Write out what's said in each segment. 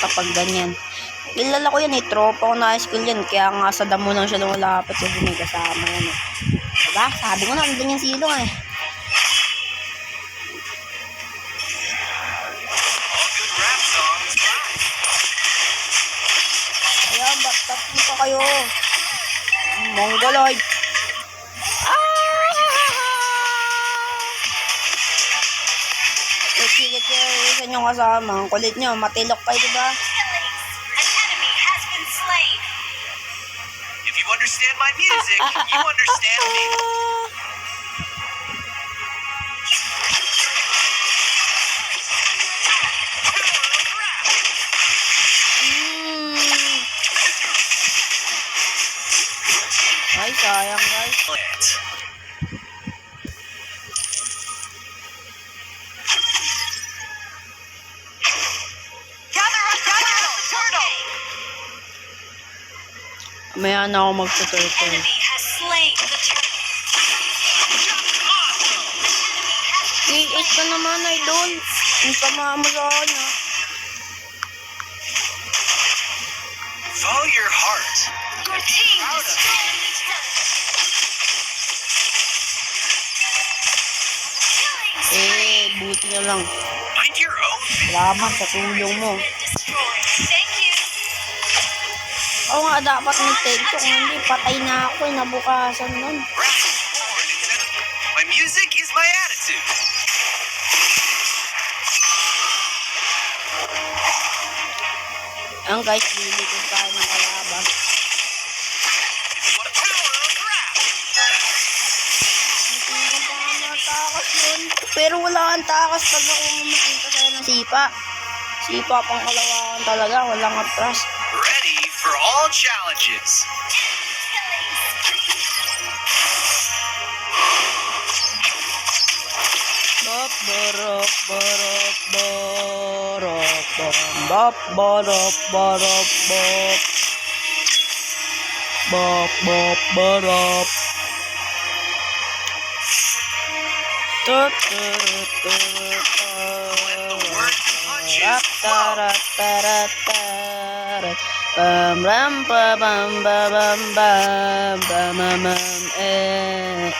kapag ganyan. Kilala ko yan eh, tropa ko na high school yan. Kaya nga sa damo lang siya lumalapat kasi may kasama yan eh. Diba? Sabi ko na, andun yung silong eh. All good rap songs. Ayan, basta pa kayo. Mongoloid. Sige, sa inyong kasama. Ang kulit nyo, matilok kayo, diba? An enemy has been slain. If you understand my music, you understand me. Mm. sayang guys. it. Gather up the turtle. Maya na ako magtuturtle. Enemy has slain the turtle. I-8 ka naman, idol. Ang sama mo sa kanya. Follow your heart. Your team destroyed the turtle. Killing Buti na lang. Mind your own business. Salamat sa tulong mo. been destroyed. Thank you. Oo nga, dapat mag-take ko. Kung hindi, patay na ako. Nabukasan nun. Rap is born instead of... My music is my attitude. Ayan guys, lilikod tayo ng kalaban. What a power of rap! Hindi ko pa nga matakas yun. Pero wala kang takas pag ako makita sa'yo ng sipa. Sipa pang kalawakan talaga. Walang atras. Ready for all challenges. Bop, borop, borop, borop, bop, borop, borop, bop. Bop, bop, borop. Tut, tut, tut, Let the words and punches flow. tarat, tarat, tarat. Bam, ram, ba, bam, ba, bam, bam, bam, bam, bam, eh.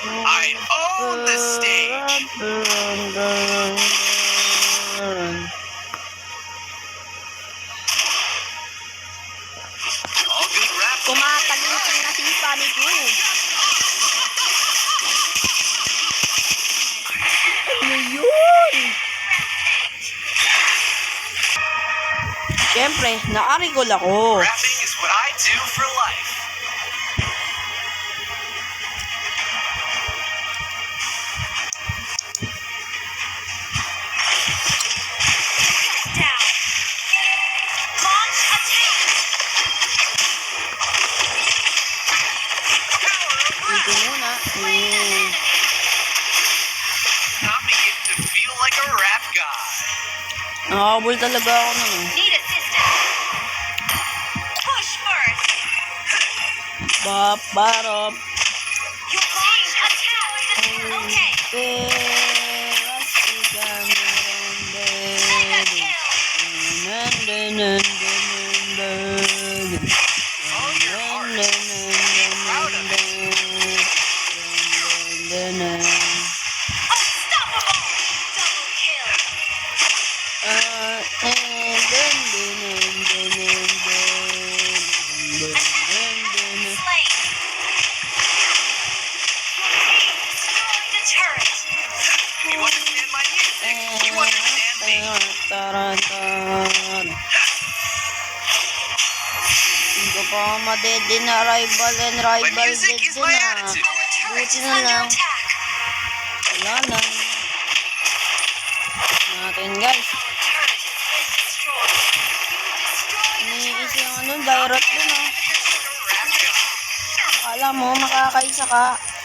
I own the stage. All good rap. Kumatagising na sipa ni Q. Ano yun? Siyempre, naarigol ako. Rapping is what I do for life. Down. Launch attack. Power of rap. Ito muna. I'm beginning to feel like a rap guy. Nakakabul talaga ako nun. Need assistance. Push first. Bop, barop. Your team attacked the turtle. Okay. Pera siya meron Mega din. kill. Follow your heart. Proud of it. Unstoppable. Double kill. Slain. Your team destroyed the turret. You understand my music. You understand me. Hindi ko pa madede na rival and My rival music dead is din my ah. attitude. Our turret Buti is na under lang. attack. Wala lang. Natin guys. Our turret has been destroyed. You destroyed the Iniis turret. yung ano, direct dun ah. Like a rap guy. Akala mo makakaisa ka.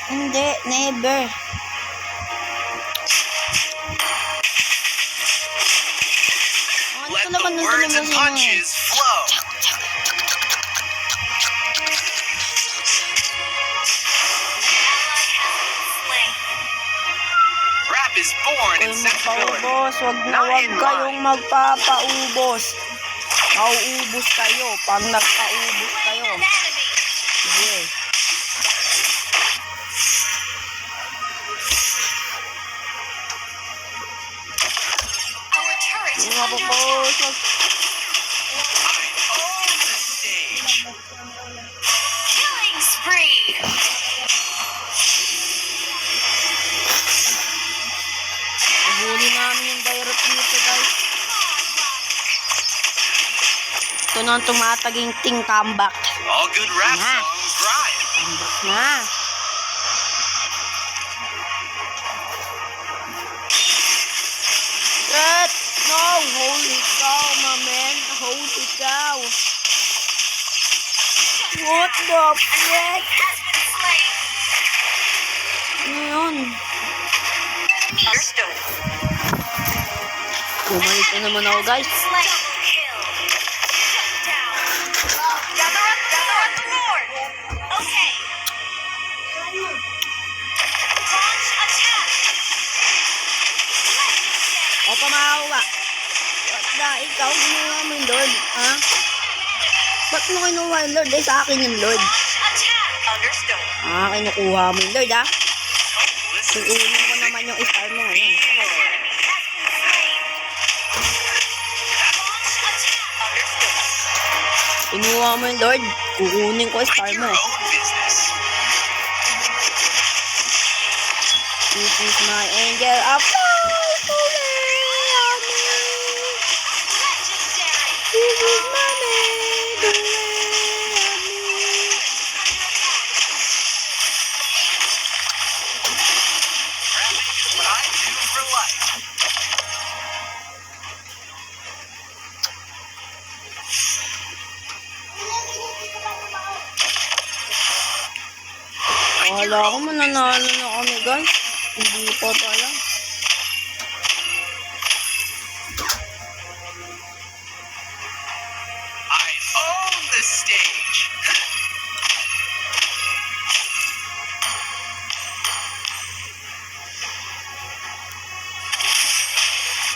Hindi, never. Ano Let talaga the nung words talaga and si punches flow. Ally has been slain. Rap is born in Kung sensibility. magpaubos, wag na Not wag in kayong line. magpapaubos. Mauubos kayo pag nagpaubos kayo. An enemy. Sige. Our turret is Yung under attack. mapapos, wag I own the stage. Killing spree. Nahuli namin yung direct dito guys. Ito na ang tumataging ting comeback. All good rap Ah. songs rhyme. Comeback na. Shit! No! Holy cow, my man! Holy cow! What the fuck? Has been slain. Ano yun? Understood. Bumalik na naman ako, guys. Slain. Double kill. Shut down. Gather up the Lord. Okay. Launch attack. Legendary. O, pamahawa. What the? Ikaw, ginawa mo yung Lord, ha? Ba't mo kinuha yung Lord? Eh, sa akin yung Lord. Launch attack. Understood. Kinukuha mo yung Lord, ha? Don't listen to Iunin mo naman yung star mo ngayon. Enemy has been slain. Launch attack. Understood. Kinuha mo yung Lord, kukunin ko yung star Mind mo. your own business. This is my angel of light, Legendary. This is my angel. Rapping is what I do for life. Wala ko mananalo na kami, guys. Hindi pa pala. I own the stage.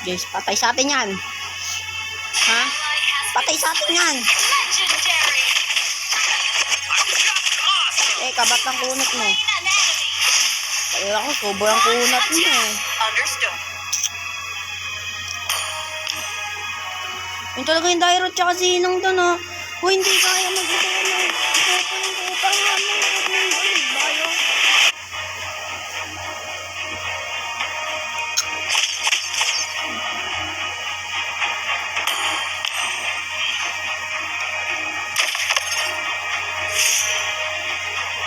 Guys, patay sa atin yan. Ha? Patay sa atin yan. Legendary. I'm just awesome. Ba't ang kunat mo? Slain an enemy. Kaya ako, sobrang kunat mo eh. Understood. Yung talaga yung Dairo tsaka sinong doon, ha? O, hindi kaya mag-ito na. Ipupunin ko pa nga ng bayo.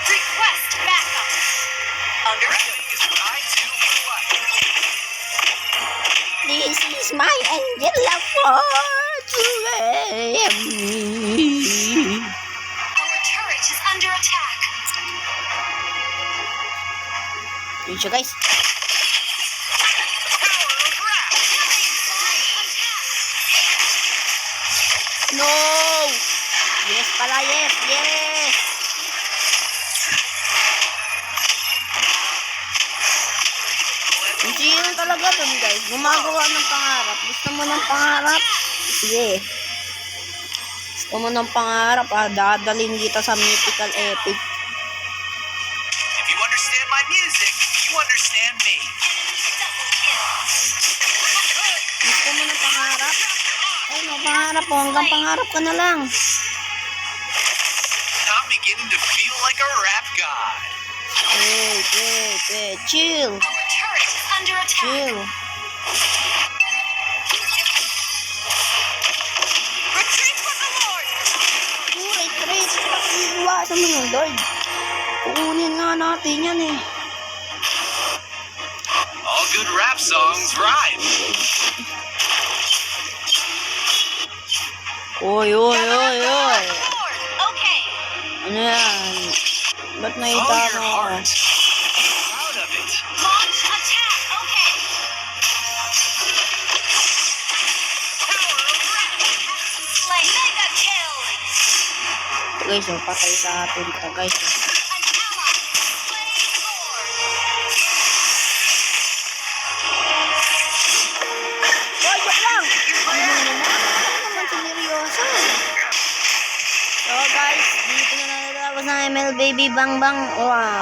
Request backup. Understood. Rapping is what I do for life. This is my angel of me. Our turret is under attack. Yun siya, guys. Power of rap. No! Yes pala, yes, yes! Yung sino talaga dun, guys. Gumagawa ng pangarap. Gusto mo ng pangarap? Sige. Gusto mo ng pangarap, dadalhin kita sa mythical epic. If you understand my music, you understand me. Gusto mo ng pangarap? Ay, no, pangarap mo. Hanggang pangarap ka na lang. I'm beginning to feel like a rap god. Wait. Chill. Our turret is under attack. Chill. Retreat for the Lord. Retreat. Iiwasan mo yung Lord. Kukunin nga natin yan eh. All good rap songs rhyme. Oy. Lord. Okay. Ano yan? Ba't Follow naita your mo? heart. Proud of it. Launch attack. Okay. Power of rap. Slain. Mega kill. Guys, patay sa atin ito, guys. An ally. Slain Lord. Hoy, joke lang! Ano naman sineryoso? So guys, dito na natapos ng ML Baby Bang Bang. Wow.